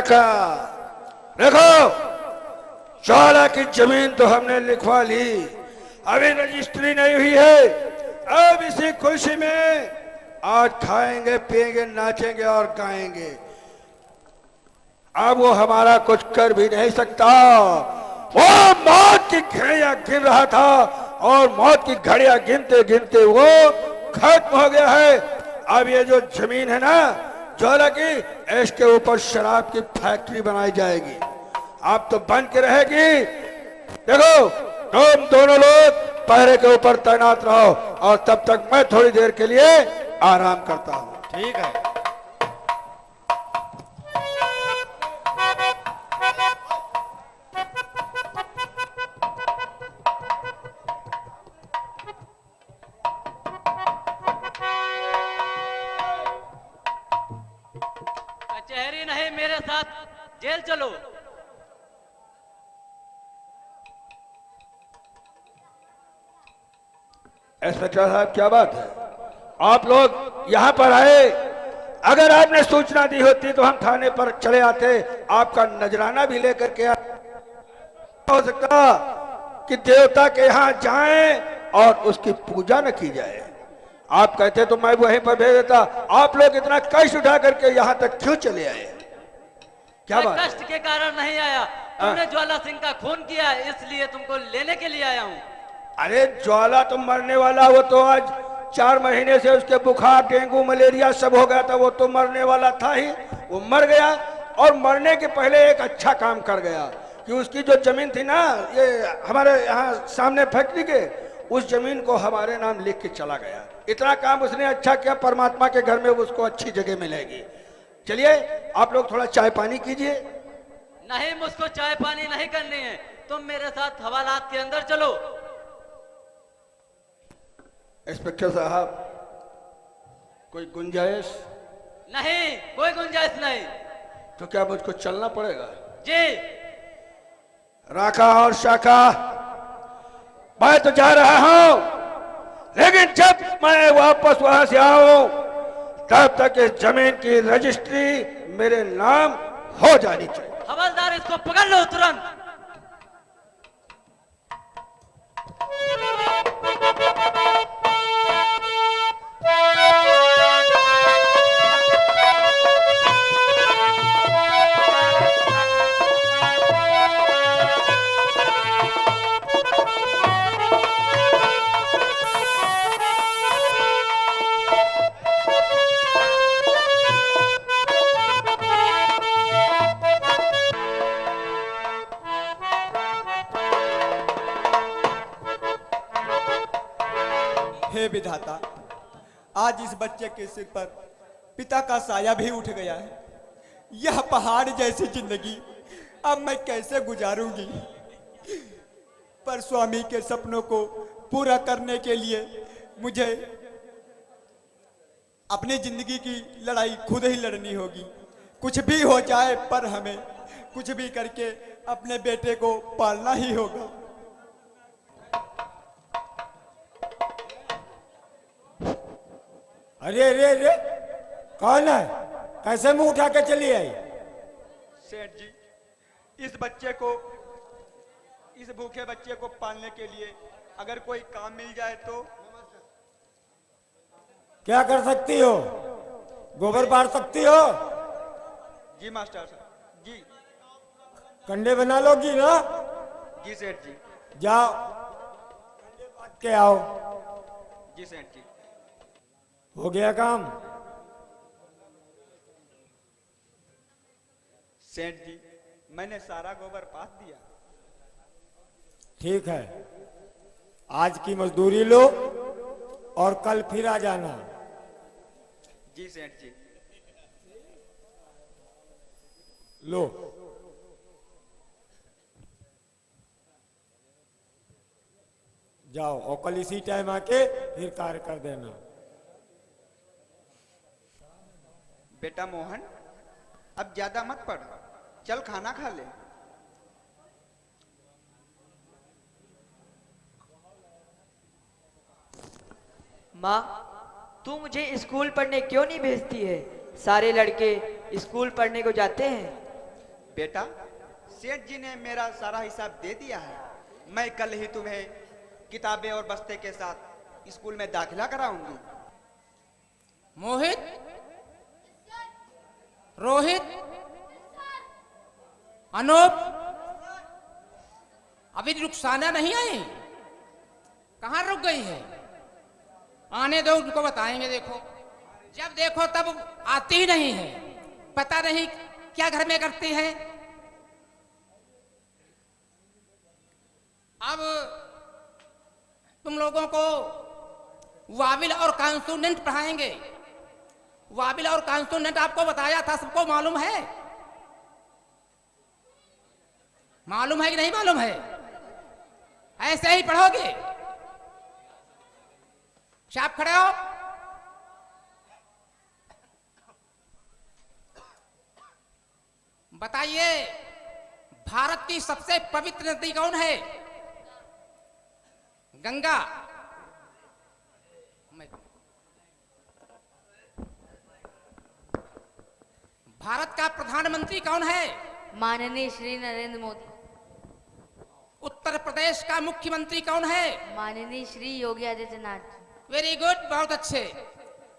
काका, देखो ज्वाला की जमीन तो हमने लिखवा ली, अभी रजिस्ट्री नहीं हुई है। अब इसी खुशी में आज खाएंगे पिएंगे नाचेंगे और गाएंगे। अब वो हमारा कुछ कर भी नहीं सकता। वो मौत की घड़ियां गिन रहा था और मौत की घड़ियां गिनते गिनते वो खत्म हो गया है। अब ये जो जमीन है ना ज्वाला की, इसके ऊपर शराब की फैक्ट्री बनाई जाएगी। आप तो बन के रहेगी। देखो तुम दोनों लोग पहरे के ऊपर तैनात रहो और तब तक मैं थोड़ी देर के लिए आराम करता हूँ। ठीक है। कचहरी नहीं, मेरे साथ जेल चलो। इंस्पेक्टर साहब क्या बात है, आप लोग यहाँ पर आए? अगर आपने सूचना दी होती तो हम थाने पर चले आते, आपका नजराना भी लेकर के हो सकता कि देवता के यहाँ जाएं और उसकी पूजा न की जाए। आप कहते तो मैं वहीं पर भेज देता। आप लोग इतना कष्ट उठा करके यहाँ तक क्यों चले आए? क्या बात? कष्ट के कारण नहीं आया, तुमने ज्वाला सिंह का खून किया, इसलिए तुमको लेने के लिए आया हूँ। अरे ज्वाला तो मरने वाला, वो तो आज 4 महीने से उसके बुखार डेंगू मलेरिया सब हो गया था, वो तो मरने वाला था ही। वो मर गया और मरने के पहले एक अच्छा काम कर गया कि उसकी जो जमीन थी ना, ये हमारे यहाँ सामने फैक्ट्री के, उस जमीन को हमारे नाम लिख के चला गया। इतना काम उसने अच्छा किया, परमात्मा के घर में उसको अच्छी जगह मिलेगी। चलिए आप लोग थोड़ा चाय पानी कीजिए। नहीं, मुझको चाय पानी नहीं करनी है, तुम मेरे साथ हवालात के अंदर चलो। इंस्पेक्टर साहब कोई गुंजाइश? नहीं, कोई गुंजाइश नहीं। तो क्या मुझको चलना पड़ेगा? जी। राका और शाका, मैं तो जा रहा हूं, लेकिन जब मैं वापस वहां से आऊं तब तक इस जमीन की रजिस्ट्री मेरे नाम हो जानी चाहिए। हवलदार, इसको पकड़ लो तुरंत। हे विधाता, आज इस बच्चे के सिर पर पिता का साया भी उठ गया है। यह पहाड़ जैसी जिंदगी अब मैं कैसे गुजारूंगी? पर स्वामी के सपनों को पूरा करने के लिए मुझे अपनी जिंदगी की लड़ाई खुद ही लड़नी होगी। कुछ भी हो जाए, पर हमें कुछ भी करके अपने बेटे को पालना ही होगा। अरे अरे अरे, कौन है? कैसे मुंह उठा के चली आई? सेठ जी, इस बच्चे को, इस भूखे बच्चे को पालने के लिए अगर कोई काम मिल जाए तो। क्या कर सकती हो? गोबर बांट सकती हो? जी मास्टर साहब जी। कंडे बना लोगी ना? जी सेठ जी। जाओ कंडे बांट के आओ। जी सेठ जी। हो गया काम? सेठ जी, मैंने सारा गोबर पात दिया। ठीक है, आज की मजदूरी लो और कल फिर आ जाना। जी सेठ जी। लो, जाओ और कल इसी टाइम आके फिर कार्य कर देना। बेटा मोहन, अब ज्यादा मत पढ़, चल खाना खा ले। माँ, तू मुझे स्कूल पढ़ने क्यों नहीं भेजती है? सारे लड़के स्कूल पढ़ने को जाते हैं। बेटा, सेठ जी ने मेरा सारा हिसाब दे दिया है। मैं कल ही तुम्हें किताबें और बस्ते के साथ स्कूल में दाखिला कराऊंगी। मोहित, रोहित, अनूप, अभी रुखसाना नहीं आई? कहाँ रुक गई है? आने दो, उनको बताएंगे। देखो, जब देखो तब आती ही नहीं है, पता नहीं क्या घर में करती है। अब तुम लोगों को वाविल और कॉन्सोनेंट पढ़ाएंगे। वाविल और कॉन्सोनेंट आपको बताया था, सबको मालूम है? मालूम है कि नहीं मालूम है? ऐसे ही पढ़ोगे? आप खड़े हो। बताइए, भारत की सबसे पवित्र नदी कौन है? गंगा। भारत का प्रधानमंत्री कौन है? माननीय श्री नरेंद्र मोदी। उत्तर प्रदेश का मुख्यमंत्री कौन है? माननीय श्री योगी आदित्यनाथ। वेरी गुड, बहुत अच्छे।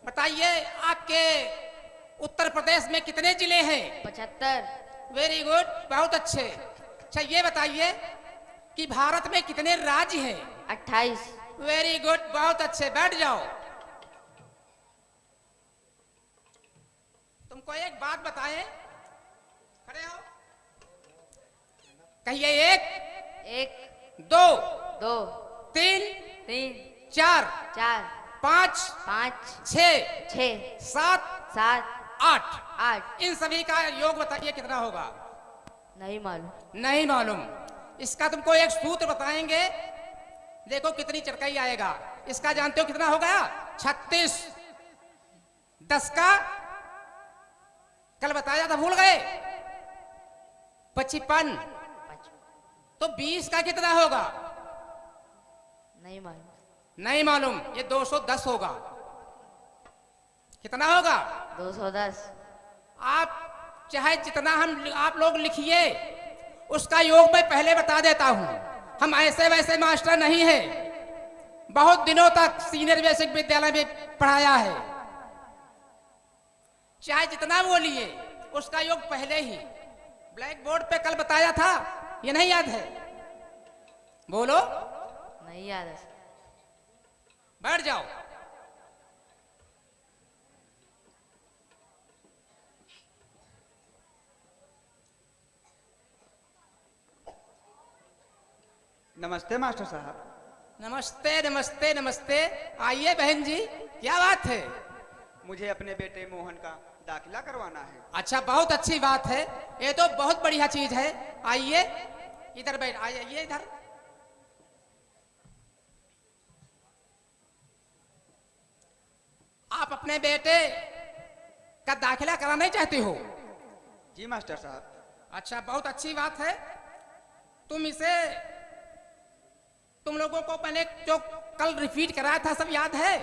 बताइए, आपके उत्तर प्रदेश में कितने जिले हैं? 75। वेरी गुड, बहुत अच्छे। अच्छा, ये बताइए कि भारत में कितने राज्य हैं? 28। वेरी गुड, बहुत अच्छे। बैठ जाओ। तुमको एक बात बताएं, खड़े हो, कहिए। एक, दो, 2, तीन, 3, चार, 4, 5, 5, 6, 6, 7, 7, 8। 8। इन सभी का योग बताइए कितना होगा? नहीं मालूम। नहीं मालूम। इसका तुमको एक सूत्र बताएंगे, देखो कितनी चरकाई आएगा। इसका जानते हो कितना हो गया? 36। 10 का कल बताया था, भूल गए? 55। तो 20 का कितना होगा? नहीं मालूम। नहीं मालूम। ये 210 होगा। कितना होगा? 210। आप चाहे जितना आप लोग लिखिए, उसका योग मैं पहले बता देता हूं। हम ऐसे वैसे मास्टर नहीं है, बहुत दिनों तक सीनियर बेसिक विद्यालय में पढ़ाया है। चाहे जितना बोलिए, उसका योग पहले ही ब्लैक बोर्ड पे कल बताया था। ये नहीं याद है? बोलो। नहीं याद है। बैठ जाओ। नमस्ते मास्टर साहब। नमस्ते नमस्ते नमस्ते। आइए बहन जी, क्या बात है? मुझे अपने बेटे मोहन का दाखिला करवाना है। अच्छा, बहुत अच्छी बात है। ये तो बहुत बढ़िया चीज है। आइए इधर बैठ, आइए इधर। आप अपने बेटे का दाखिला कराना ही चाहते हो? जी मास्टर साहब। अच्छा, बहुत अच्छी बात है। तुम लोगों को पहले जो कल रिपीट कराया था, सब याद है?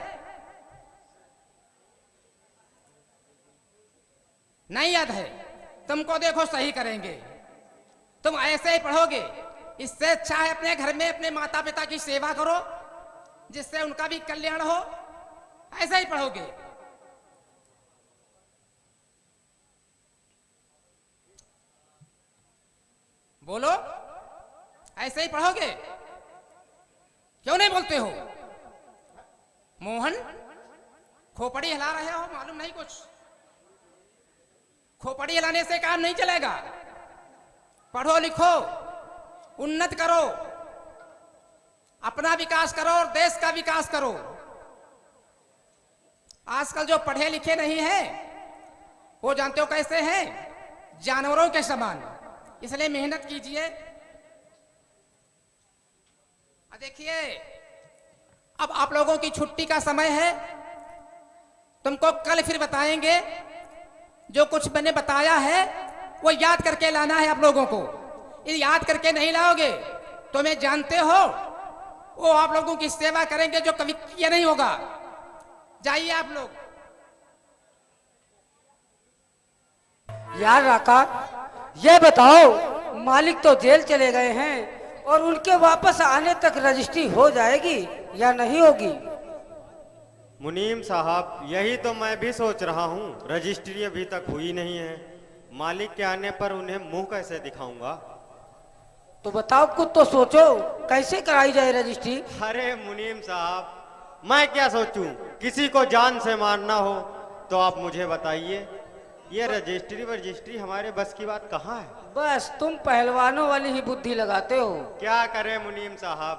नहीं याद है? तुमको देखो सही करेंगे। तुम ऐसे ही पढ़ोगे। इससे अच्छा है अपने घर में अपने माता पिता की सेवा करो, जिससे उनका भी कल्याण हो। ऐसे ही पढ़ोगे। बोलो, ऐसे ही पढ़ोगे? क्यों नहीं बोलते हो? मोहन, खोपड़ी हिला रहे हो, मालूम नहीं कुछ? खोपड़ी हिलाने से काम नहीं चलेगा। पढ़ो लिखो, उन्नत करो, अपना विकास करो और देश का विकास करो। आजकल जो पढ़े लिखे नहीं हैं, वो जानते हो कैसे हैं? जानवरों के समान। इसलिए मेहनत कीजिए। देखिए, अब आप लोगों की छुट्टी का समय है। तुमको कल फिर बताएंगे। जो कुछ मैंने बताया है वो याद करके लाना है आप लोगों को। ये याद करके नहीं लाओगे तो मैं जानते हो वो आप लोगों की सेवा करेंगे जो कभी किया नहीं होगा। जाइए आप लोग। याद रखा, ये बताओ, मालिक तो जेल चले गए हैं और उनके वापस आने तक रजिस्ट्री हो जाएगी या नहीं होगी? मुनीम साहब, यही तो मैं भी सोच रहा हूँ। रजिस्ट्री अभी तक हुई नहीं है। मालिक के आने पर उन्हें मुंह कैसे दिखाऊंगा? तो बताओ, कुछ तो सोचो, कैसे कराई जाए रजिस्ट्री? अरे मुनीम साहब, मैं क्या सोचूं? किसी को जान से मारना हो तो आप मुझे बताइए। ये रजिस्ट्री हमारे बस की बात कहाँ है? बस तुम पहलवानों वाली ही बुद्धि लगाते हो। क्या करें मुनीम साहब,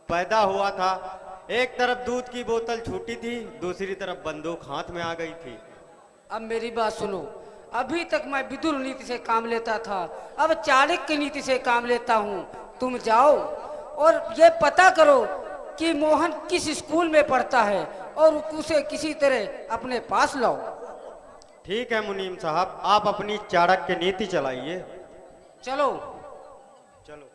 पैदा हुआ था, एक तरफ दूध की बोतल छूटी थी, दूसरी तरफ बंदूक हाथ में आ गई थी। अब मेरी बात सुनो, अभी तक मैं विदुर नीति से काम लेता था, अब चाणक्य नीति से काम लेता हूँ। तुम जाओ और ये पता करो कि मोहन किस स्कूल में पढ़ता है और उसे किसी तरह अपने पास लाओ। ठीक है मुनीम साहब, आप अपनी चाणक्य नीति चलाइए। चलो चलो।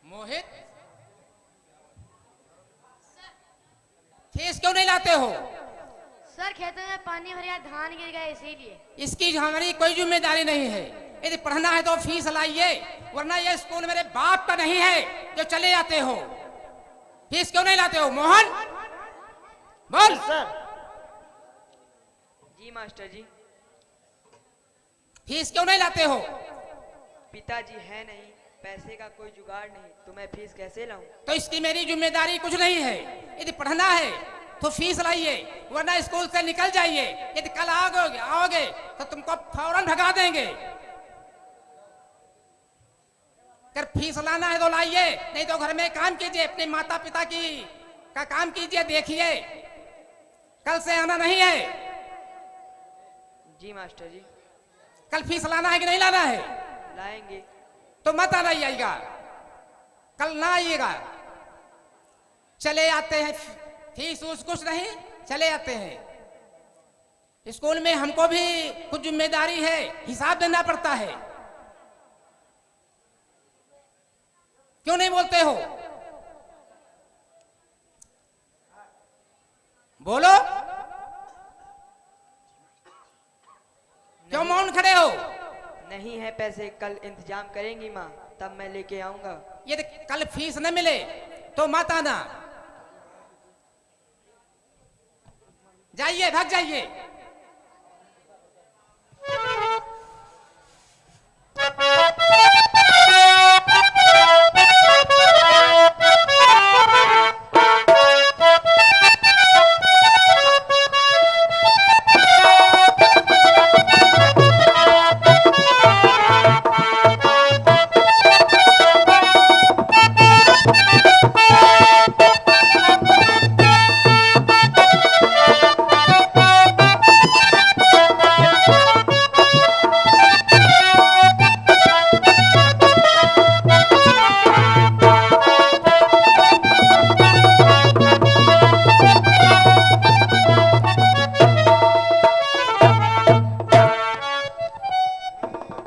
मोहित, फीस क्यों नहीं लाते हो? सर खेतों में पानी भर गया, धान गिर गए इसीलिए। इसकी हमारी कोई जिम्मेदारी नहीं है। यदि पढ़ना है तो फीस लाइए, वरना ये स्कूल मेरे बाप का नहीं है जो चले जाते हो। फीस क्यों नहीं लाते हो? मोहन बोल। सर। जी मास्टर जी। फीस क्यों नहीं लाते हो? पिताजी है नहीं, पैसे का कोई जुगाड़ नहीं, तो मैं फीस कैसे लाऊं? तो इसकी मेरी जिम्मेदारी कुछ नहीं है। यदि पढ़ना है तो फीस लाइए, वरना स्कूल से निकल जाइए। यदि कल आओगे तो तुमको फौरन भगा देंगे। अगर फीस लाना है तो लाइए, नहीं तो घर में काम कीजिए, अपने माता पिता का काम कीजिए। देखिए, कल से आना नहीं है। जी मास्टर जी। कल फीस लाना है कि नहीं लाना है? लाएंगे। तो मत आइएगा, कल ना आइएगा। चले आते हैं, फीस उस कुछ नहीं, चले आते हैं। स्कूल में हमको भी कुछ जिम्मेदारी है, हिसाब देना पड़ता है। क्यों नहीं बोलते हो? बोलो, क्यों मौन खड़े हो? नहीं है पैसे, कल इंतजाम करेंगी माँ, तब मैं लेके आऊंगा। यदि कल फीस न मिले तो मत आना, जाइए, भाग जाइए।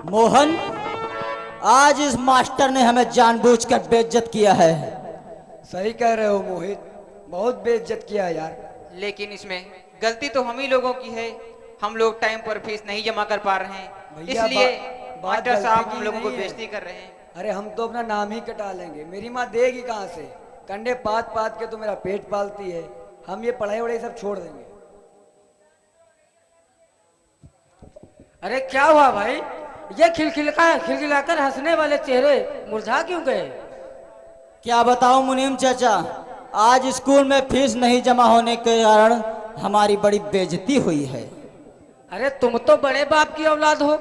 मोहन, आज इस मास्टर ने हमें जानबूझकर बेइज्जत किया है। सही कह रहे हो मोहित, बहुत बेइज्जत किया यार। लेकिन इसमें गलती तो हम ही लोगों की है। हम लोग टाइम पर फीस नहीं जमा कर पा रहे हैं, इसलिए मास्टर साहब हम लोगों को बेइज्जती कर रहे हैं। अरे हम तो अपना नाम ही कटा लेंगे, मेरी माँ देगी कहाँ से? कंडे पात पात के तो मेरा पेट पालती है। हम ये पढ़ाई वढ़ाई सब छोड़ देंगे। अरे क्या हुआ भाई, ये खिलखिलाकर हंसने वाले चेहरे मुरझा क्यों गए? क्या बताऊं मुनीम चाचा, आज स्कूल में फीस नहीं जमा होने के कारण हमारी बड़ी बेइज्जती हुई है। अरे तुम तो बड़े बाप की औलाद हो,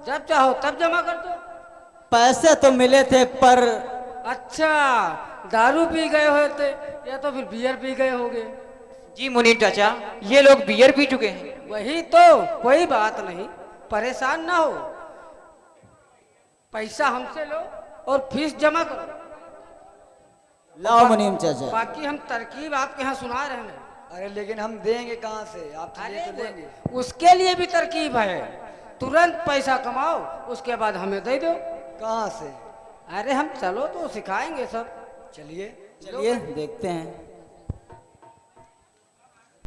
जब चाहो तब जमा कर दो। पैसे तो मिले थे पर। अच्छा, दारू पी गए होते या तो फिर बियर पी गए होगे। जी मुनीम चाचा, ये लोग बियर पी चुके हैं। वही तो, कोई बात नहीं, परेशान ना हो, पैसा हमसे लो और फीस जमा करो। लाओ मुनीम चाचा। बाकी हम तरकीब आपके यहाँ सुना रहे हैं। अरे लेकिन हम देंगे कहाँ से? आप तो देंगे। उसके लिए भी तरकीब है, तुरंत पैसा कमाओ, उसके बाद हमें दे दो। कहाँ से? अरे हम चलो तो सिखाएंगे सब। चलिए चलिए देखते हैं।